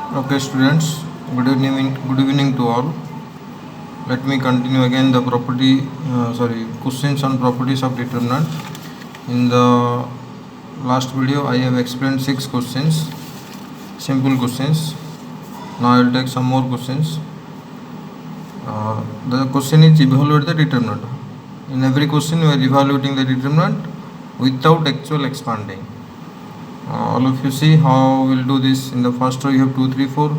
Okay, students. Good evening. Good evening to all. Let me continue again the questions on properties of determinant. In the last video, I have explained 6 questions, simple questions. Now I will take some more questions. The question is evaluate the determinant. In every question, you are evaluating the determinant without actual expanding. All of you see how we'll do this. In the first row you have 2, 3, 4,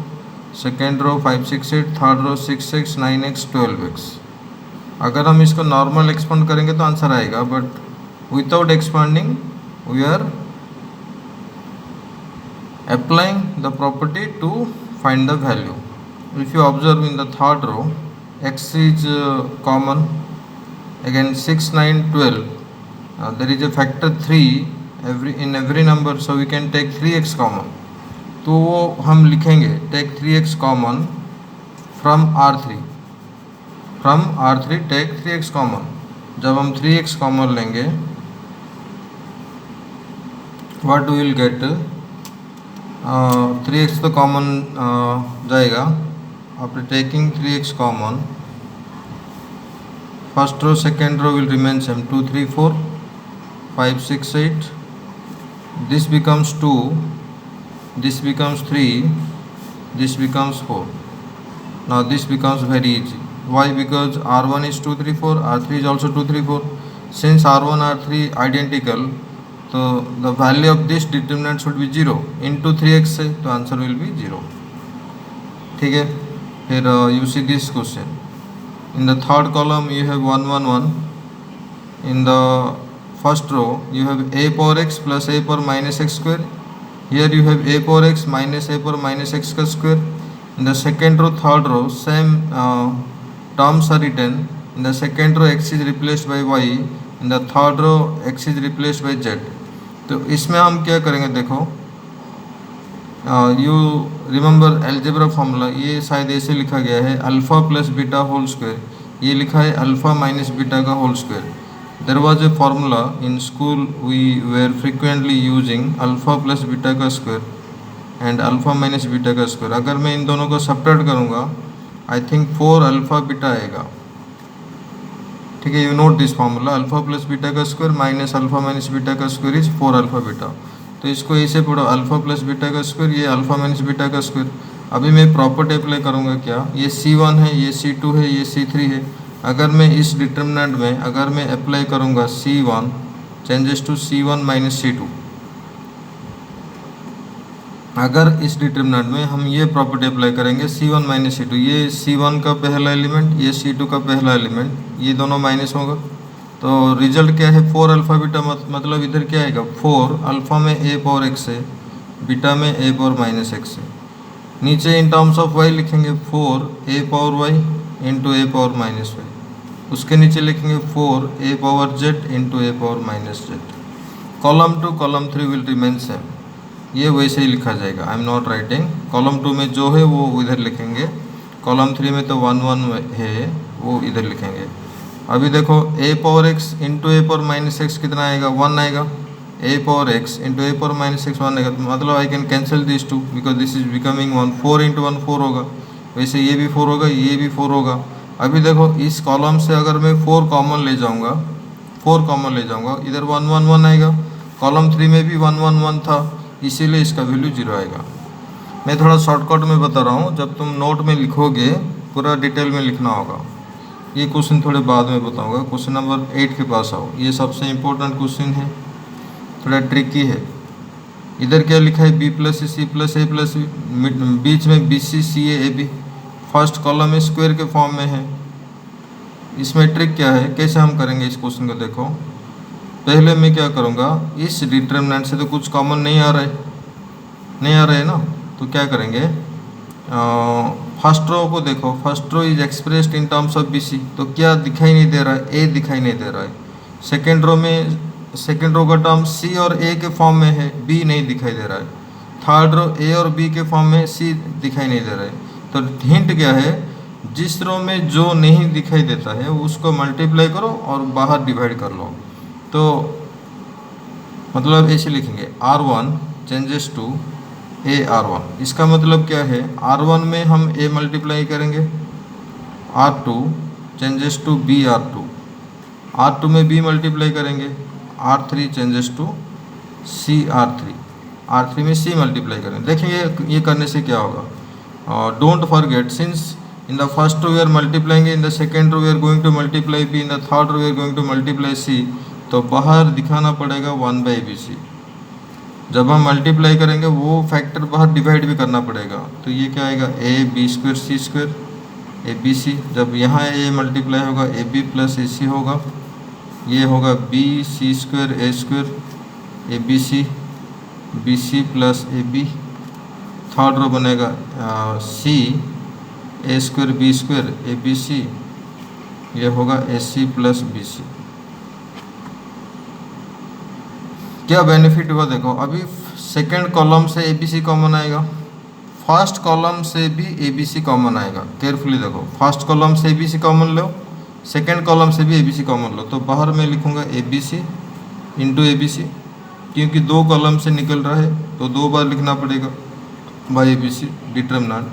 second row 5, 6, 8, third row 6x, 9x, 12x. अगर हम इसको normal expand करेंगे तो answer आएगा, but without expanding we are applying the property to find the value. If you observe in the third row, x is common, again 6, 9, 12. There is a factor 3 in every number, so we can take 3x common. तो वो हम लिखेंगे take 3x common from R3. From R3 take 3x common. जब हम 3x common लेंगे what we will gate, 3x तो common जाएगा. After taking 3x common, first row second row will remain same. 2, 3, 4, 5, 6, 8. This becomes 2, this becomes 3, this becomes 4. Now this becomes very easy. Why? Because R1 is 2, 3, 4, R3 is also 2, 3, 4. Since R1 R3 identical, so the value of this determinant should be 0 into 3x से, तो answer will be 0. ठीक है. फिर you see this question. In the third column you have 1, 1, 1. In the first row you have a power x plus a power minus x square. Here you have a power x minus a power minus x square. In the second row, third row, same terms are written. In the second row x is replaced by y. In the third row x is replaced by z. तो इसमें हम क्या करेंगे, देखो, you remember algebra formula. ये शायद ऐसे लिखा गया है alpha plus beta whole square. ये लिखा है अल्फ़ा माइनस बीटा का whole square. There was a formula in school we were frequently using alpha plus beta का square and alpha minus beta का square. अगर मैं इन दोनों को सब्ट्रैक्ट करूँगा, I think 4 अल्फ़ा बीटा आएगा. ठीक है, you note this formula. Alpha plus beta का square minus alpha minus beta का स्क्वायर इज 4 अल्फ़ा बीटा. तो इसको ऐसे पढ़ो, अल्फ़ा प्लस बीटा का स्क्वायर, ये अल्फ़ा माइनस बीटा का स्क्वायर. अभी मैं प्रॉपर्टी अप्लाई करूँगा. क्या ये C1 है, ये C2 है, ये C3 है. अगर मैं इस डिटर्मिनेंट में अगर मैं अप्लाई करूँगा C1 changes to C1 minus C2, अगर इस डिटर्मिनेंट में हम ये प्रॉपर्टी अप्लाई करेंगे C1 माइनस C2, ये C1 का पहला एलिमेंट, ये C2 का पहला एलिमेंट, ये दोनों माइनस होगा. तो रिजल्ट क्या है, 4 अल्फ़ा बीटा. मतलब इधर क्या आएगा, 4 अल्फ़ा में a पावर x है, बीटा में a पावर माइनस x है. नीचे इन टर्म्स ऑफ y लिखेंगे 4 a power y into a power minus y. उसके नीचे लिखेंगे 4 a power z into a power minus z. Column 2 column 3 will remain same. ये वैसे ही लिखा जाएगा. I am not writing. Column 2 में जो है वो इधर लिखेंगे, कॉलम 3 में तो 1, 1 है वो इधर लिखेंगे. अभी देखो a power x into a power minus x कितना आएगा, 1 आएगा. a power x into a power minus x 1 आएगा. मतलब I can cancel this 2 because this is becoming 1. 4 into 1 4 होगा. वैसे ये भी 4 होगा, ये भी 4 होगा. अभी देखो इस कॉलम से अगर मैं 4 कॉमन ले जाऊंगा, 4 कॉमन ले जाऊंगा, इधर 1, 1, 1 आएगा. कॉलम 3 में भी 1, 1, 1 था, इसीलिए इसका वैल्यू 0 आएगा. मैं थोड़ा शॉर्टकट में बता रहा हूँ, जब तुम नोट में लिखोगे पूरा डिटेल में लिखना होगा. ये क्वेश्चन थोड़े बाद में बताऊँगा. क्वेश्चन नंबर 8 के पास आओ. ये सबसे इम्पोर्टेंट क्वेश्चन है, थोड़ा ट्रिकी है. इधर क्या लिखा है, b plus C plus A plus B, बीच में B C C A B. First column में स्क्वायर के फॉर्म में है. इसमें ट्रिक क्या है, कैसे हम करेंगे इस क्वेश्चन को, देखो. पहले मैं क्या करूँगा, इस डिटर्मिनेंट से तो कुछ कॉमन नहीं आ रहा है ना. तो क्या करेंगे, फर्स्ट रो को देखो. First row is expressed in terms of B C. तो क्या दिखाई नहीं दे रहा है, ए दिखाई नहीं दे रहा है. सेकेंड रो में सेकेंड रो का टर्म सी और ए के फॉर्म में है, बी नहीं दिखाई दे रहा है. थर्ड रो ए और बी के फॉर्म में, सी दिखाई नहीं दे रहा है. तो हिंट क्या है, जिस रो में जो नहीं दिखाई देता है उसको मल्टीप्लाई करो और बाहर डिवाइड कर लो. तो मतलब ऐसे लिखेंगे R1 चेंजेस टू AR1। इसका मतलब क्या है, R1 में हम A मल्टीप्लाई करेंगे, R2 changes to BR2, R2 में B मल्टीप्लाई करेंगे, R3 changes to CR3, R3 में C मल्टीप्लाई करेंगे। देखेंगे ये करने से क्या होगा। Don't forget, since in the first row we are multiplying, in the second row we are going to multiply B, in the third row we are going to multiply C, तो बाहर दिखाना पड़ेगा 1/ABC। जब हम multiply करेंगे वो factor बाहर divide भी करना पड़ेगा, तो ये क्या आएगा, AB² C², ABC। जब यहाँ A मल्टीप्लाई होगा AB प्लस AC होगा, ये होगा BC² A² ABC, BC plus AB। Third row बनेगा C A² B² ABC, ये होगा AC प्लस BC। क्या बेनिफिट हुआ देखो, अभी सेकंड कॉलम से ABC कॉमन आएगा, फर्स्ट कॉलम से भी ABC कॉमन आएगा। केयरफुली देखो, फर्स्ट कॉलम से ABC कॉमन लो, सेकंड कॉलम से भी ABC कॉमन लो, तो बाहर मैं लिखूंगा ABC इंटू ABC, क्योंकि दो कॉलम से निकल रहा है तो दो बार लिखना पड़ेगा बाई ABC डिटरमिनेंट।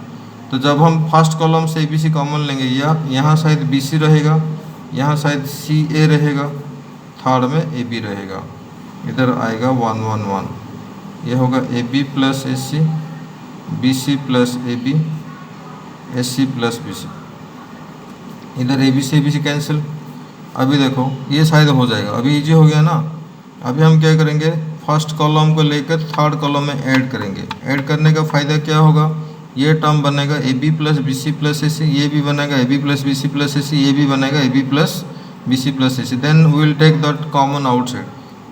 तो जब हम फर्स्ट कॉलम से ABC कॉमन लेंगे, यहाँ शायद BC रहेगा, यहाँ शायद CA रहेगा, थर्ड में AB रहेगा, इधर आएगा 1 1 1, ये होगा AB plus AC, BC plus AB, AC plus BC, इधर ABC कैंसिल। अभी देखो ये शायद हो जाएगा, अभी इजी हो गया ना। अभी हम क्या करेंगे, फर्स्ट कॉलम को लेकर थर्ड कॉलम में ऐड करेंगे। ऐड करने का फ़ायदा क्या होगा, ये टर्म बनेगा AB plus BC plus AC, ये भी बनेगा AB plus BC plus AC, ये भी बनेगा AB plus BC plus AC। Then we will take that common outside,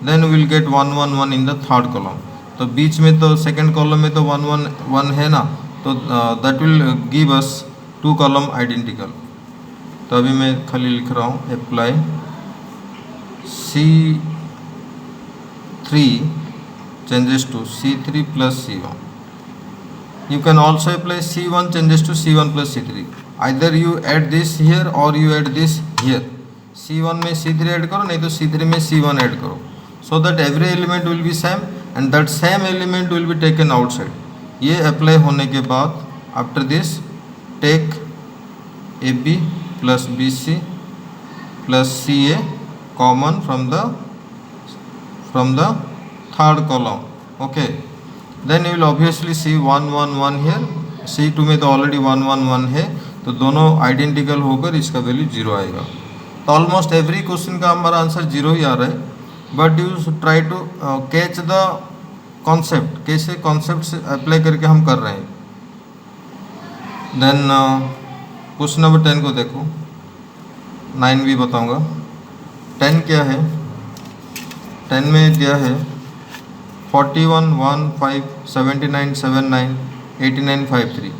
then we will get 1 1 1 in the third column. तो बीच में तो सेकंड कॉलम में तो 1 1 1 है ना, तो that will give us 2 column identical. तो अभी मैं खाली लिख रहा हूँ, apply C3 changes to C3 plus C1. You can also apply C1 changes to C1 plus C3. Either you add this here or you add this here. C1 में C3 add करो, नहीं तो C3 में C1 add करो, so that every element will be same and that same element will be taken outside. ये apply होने के बाद after this take AB plus BC plus CA common from the third column. Okay, then you will obviously see 1 1 1 here, C2 में तो already 1 1 1 है, तो दोनों identical होकर इसका वैल्यू 0 आएगा। तो ऑलमोस्ट एवरी क्वेश्चन का हमारा आंसर 0 ही आ रहा है, but you try to catch the concept, कैसे कॉन्सेप्ट से अप्लाई करके हम कर रहे हैं। देन क्वेश्चन नंबर 10 को देखो, 9 भी बताऊंगा। 10 क्या है, 10 में क्या है, 41 1 5 79 79 89 53।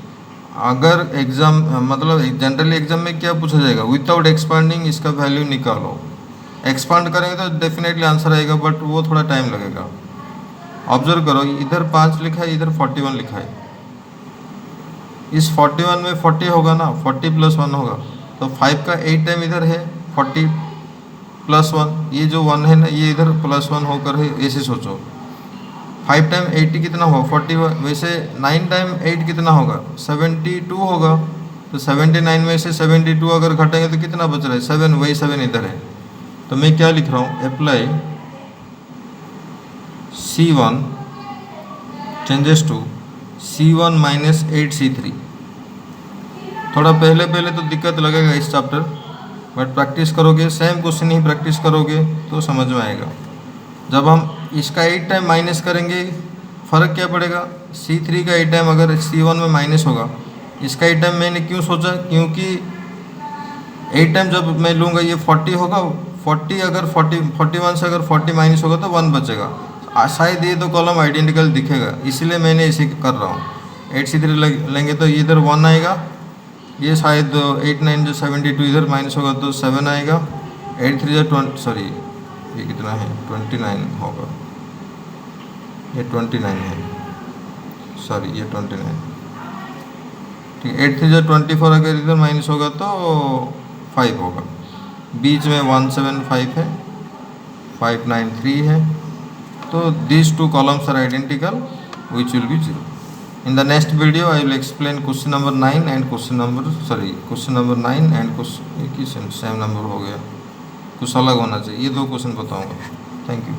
अगर एग्ज़ाम मतलब जनरली एग्जाम में क्या पूछा जाएगा, विदाउट एक्सपांडिंग इसका वैल्यू निकालो। एक्सपांड करेंगे तो डेफिनेटली आंसर आएगा, बट वो थोड़ा टाइम लगेगा। ऑब्जर्व करो, इधर 5 लिखा है, इधर 41 लिखा है। इस 41 में 40 होगा ना, 40 प्लस 1 होगा, तो 5 का 8 टाइम इधर है, 40 प्लस 1, ये जो 1 है ना, ये इधर प्लस 1 होकर है, ऐसे सोचो। 5 टाइम 80 कितना होगा, 40। वैसे 9 टाइम 8 कितना होगा, 72 होगा। तो 79 में से 72 अगर घटेंगे तो कितना बच रहा है, 7, वही 7 इधर है। तो मैं क्या लिख रहा हूँ, apply C1 changes to C1 minus 8C3। थोड़ा पहले तो दिक्कत लगेगा इस चैप्टर, बट प्रैक्टिस करोगे, सेम क्वेश्चन ही प्रैक्टिस करोगे तो समझ में आएगा। जब हम इसका 8 टाइम माइनस करेंगे, फ़र्क क्या पड़ेगा, C3 का 8 टाइम अगर C1 में माइनस होगा, इसका 8 टाइम मैंने क्यों सोचा, क्योंकि 8 टाइम जब मैं लूँगा ये 40 होगा, 40 अगर 41 से अगर 40 माइनस होगा तो 1 बचेगा। शायद ये तो कॉलम आइडेंटिकल दिखेगा, इसलिए मैंने इसे कर रहा हूँ। 8C3 लेंगे तो इधर 1 आएगा, ये शायद 8 9 जो 72 इधर माइनस होगा तो 7 आएगा। 8 3 20, सॉरी ये कितना है, 29 होगा, ये 29 है, सॉरी ये 29, ठीक है। 8 3 24 अगर इधर माइनस होगा तो 5 होगा। बीच में 1 7 5 है, 5 9 3 है, तो these 2 columns are identical, which will be 0। In the next video I will explain question number 9 and question number 9 and question, एक ही सेम नंबर हो गया, कुछ अलग होना चाहिए, ये 2 क्वेश्चन बताऊंगा। Thank you.